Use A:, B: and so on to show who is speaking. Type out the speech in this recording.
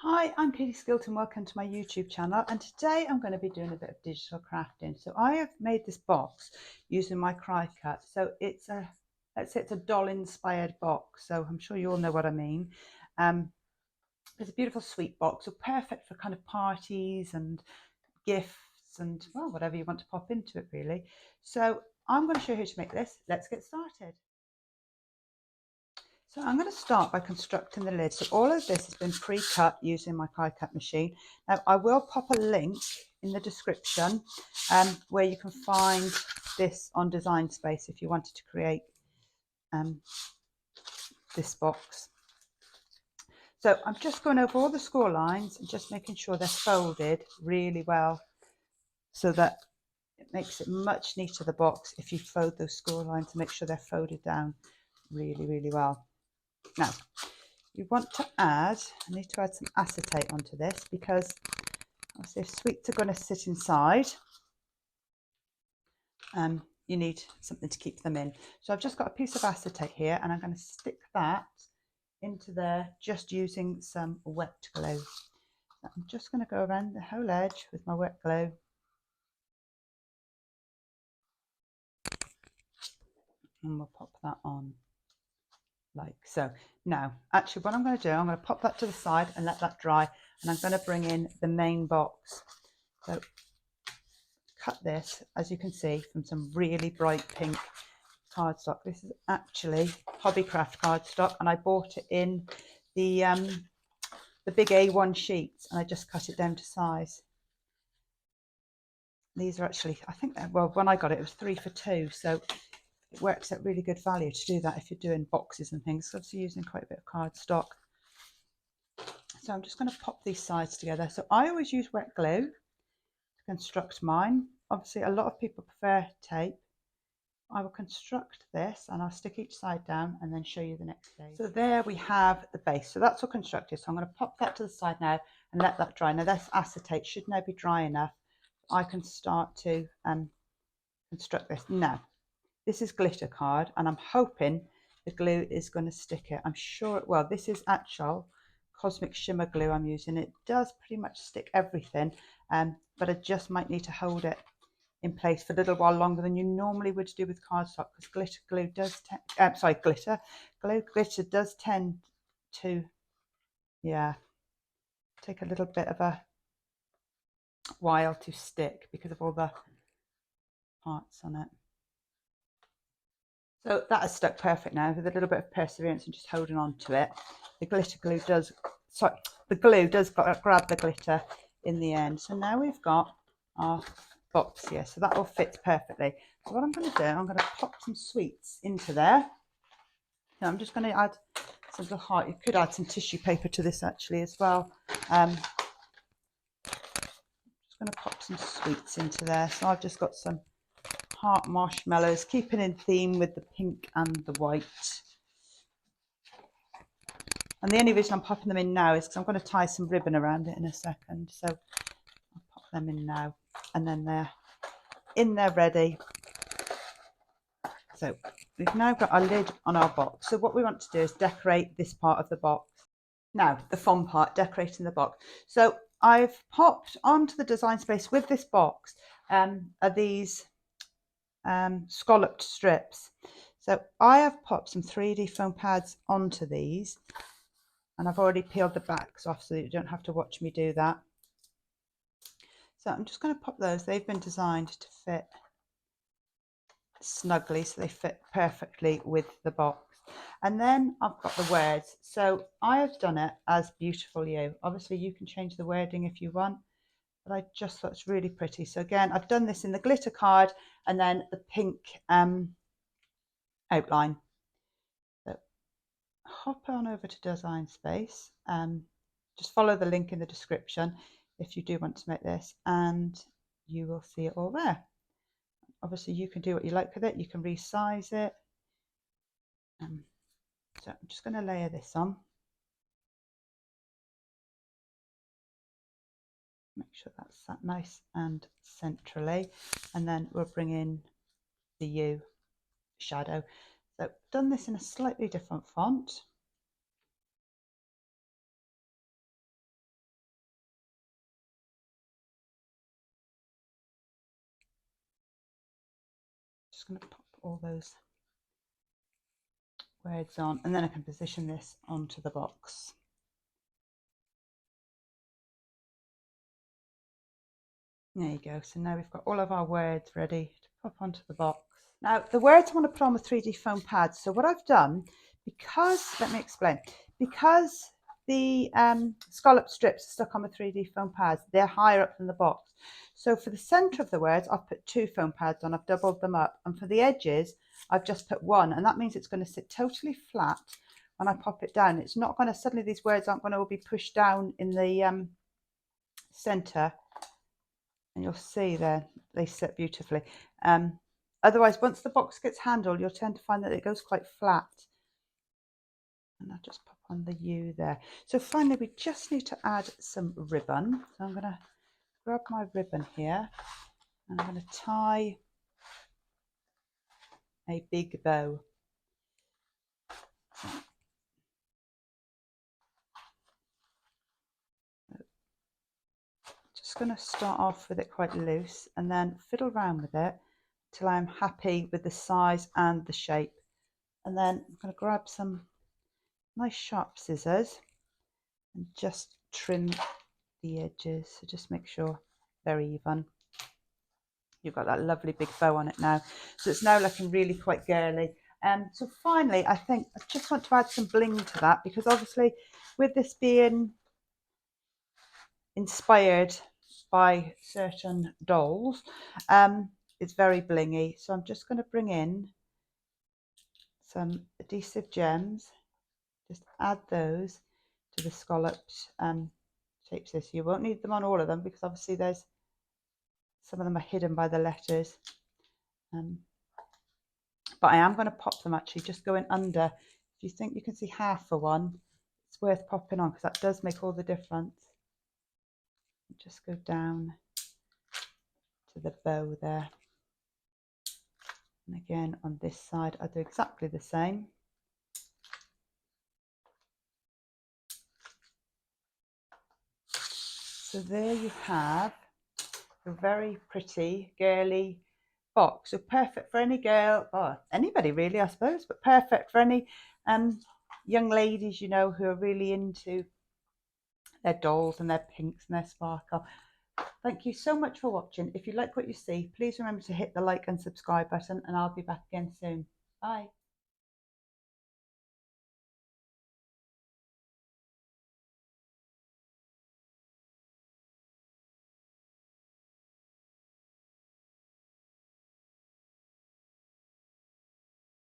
A: Hi, I'm Katie Skilton. Welcome to my YouTube channel, and today I'm going to be doing a bit of digital crafting. So I have made this box using my Cricut. So it's a, let's say it's a doll inspired box. So I'm sure you all know what I mean. It's a beautiful sweet box, so perfect for kind of parties and gifts and well, whatever you want to pop into it really. So I'm going to show you how to make this. Let's get started. So I'm going to start by constructing the lid. So all of this has been pre-cut using my Cricut machine. Now I will pop a link in the description where you can find this on Design Space if you wanted to create this box. So I'm just going over all the score lines and just making sure they're folded really well so that it makes it much neater, the box, if you fold those score lines to make sure they're folded down really well. Now you want to add, I need to add some acetate onto this because obviously if sweets are going to sit inside, you need something to keep them in. So I've just got a piece of acetate here and I'm going to stick that into there just using some wet glue. So I'm just going to go around the whole edge with my wet glue. And we'll pop that on like so. Now, actually what I'm going to do, I'm going to pop that to the side and let that dry, and I'm going to bring in the main box. So cut this, as you can see, from some really bright pink cardstock. This is actually Hobbycraft cardstock, and I bought it in the big A1 sheets, and I just cut it down to size. These are actually, I think, well, when I got it, it was 3 for 2, so it works at really good value to do that if you're doing boxes and things. So obviously using quite a bit of cardstock. So I'm just going to pop these sides together. So I always use wet glue to construct mine. Obviously a lot of people prefer tape. I will construct this and I'll stick each side down and then show you the next stage. So there we have the base. So that's all constructed. So I'm going to pop that to the side now and let that dry. Now this acetate should now be dry enough. I can start to construct this. Now, this is glitter card and I'm hoping the glue is going to stick it. I'm sure it will. This is actual Cosmic Shimmer glue I'm using. It does pretty much stick everything, but I just might need to hold it in place for a little while longer than you normally would do with cardstock, because glitter glue does glitter does tend to take a little bit of a while to stick because of all the parts on it. So that has stuck perfect now with a little bit of perseverance and just holding on to it. The glue does grab the glitter in the end. So now we've got our box here, so that all fits perfectly. So what I'm going to do, I'm going to pop some sweets into there. Now I'm just going to add some little heart. You could add some tissue paper to this actually as well. Just going to pop some sweets into there. So I've just got some heart marshmallows, keeping in theme with the pink and the white. And the only reason I'm popping them in now is because I'm going to tie some ribbon around it in a second. So I'll pop them in now, and then they're in there ready. So we've now got our lid on our box. So what we want to do is decorate this part of the box. Now, the fun part, decorating the box. So I've popped onto the Design Space with this box are these scalloped strips. So I have popped some 3D foam pads onto these, and I've already peeled the backs off so that you don't have to watch me do that. So I'm just going to pop those. They've been designed to fit snugly, so they fit perfectly with the box. And then I've got the words. So I have done it as Beautiful You. Obviously you can change the wording if you want, but I just thought it's really pretty. So again, I've done this in the glitter card and then the pink outline. So hop on over to Design Space, just follow the link in the description if you do want to make this, and you will see it all there. Obviously you can do what you like with it, you can resize it. So I'm just going to layer this on. Make sure that's sat nice and centrally, and then we'll bring in the U shadow. So I've done this in a slightly different font. going to pop all those words on, and then I can position this onto the box. There you go. So now we've got all of our words ready to pop onto the box. Now the words I want to put on with 3D foam pads. So what I've done, because, let me explain, because the scallop strips are stuck on the 3D foam pads, they're higher up than the box. So for the centre of the words, I've put 2 foam pads on, I've doubled them up. And for the edges, I've just put 1. And that means it's going to sit totally flat when I pop it down. It's not going to, suddenly these words aren't going to all be pushed down in the centre. And you'll see there, they sit beautifully. Otherwise, once the box gets handled, you'll tend to find that it goes quite flat. And I'll just pop on the U there. So finally, we just need to add some ribbon. So I'm going to grab my ribbon here, and I'm going to tie a big bow. Just going to start off with it quite loose and then fiddle around with it till I'm happy with the size and the shape. And then I'm going to grab some nice sharp scissors and just trim the edges. So just make sure they're even. You've got that lovely big bow on it now. So it's now looking really quite girly. So finally, I think I just want to add some bling to that, because obviously with this being inspired by certain dolls, it's very blingy. So I'm just going to bring in some adhesive gems, just add those to the scalloped shapes here. So you won't need them on all of them, because obviously there's some of them are hidden by the letters. But I am going to pop them, actually, just going under. If you think you can see half of one, it's worth popping on, because that does make all the difference. Just go down to the bow there. And again, on this side, I'll do exactly the same. So there you have a very pretty, girly box. So perfect for any girl, or anybody really, I suppose, but perfect for any young ladies, you know, who are really into their dolls and their pinks and their sparkle. Thank you so much for watching. If you like what you see, please remember to hit the like and subscribe button, and I'll be back again soon. Bye.